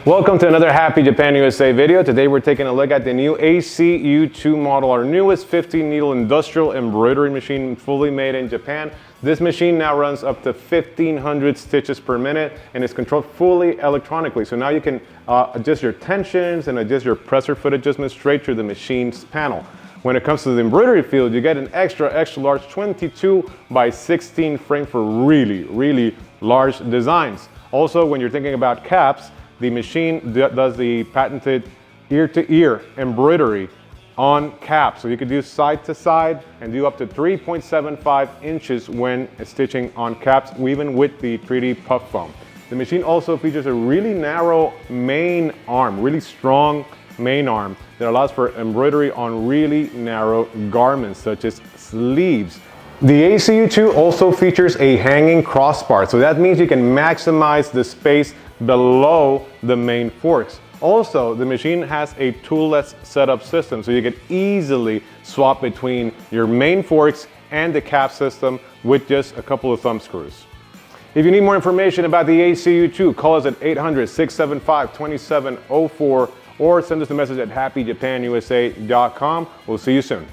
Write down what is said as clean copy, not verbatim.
Welcome to another Happy Japan USA video. Today we're taking a look at the new HCU2 model, our newest 50-needle industrial embroidery machine fully made in Japan. This machine now runs up to 1,500 stitches per minute and is controlled fully electronically. So now you can adjust your tensions and adjust your presser foot adjustments straight through the machine's panel. When it comes to the embroidery field, you get an extra large 22 by 16 frame for really large designs. Also, when you're thinking about caps, the machine does the patented ear-to-ear embroidery on caps. So you could do side to side and do up to 3.75 inches when stitching on caps, even with the 3D puff foam. The machine also features a really narrow main arm, really strong main arm that allows for embroidery on really narrow garments such as sleeves. The HCU2 also features a hanging crossbar, so that means you can maximize the space below the main forks. Also, the machine has a toolless setup system, so you can easily swap between your main forks and the cap system with just a couple of thumb screws. If you need more information about the HCU2, call us at 800-675-2704 or send us a message at HappyJapanUSA.com. We'll see you soon.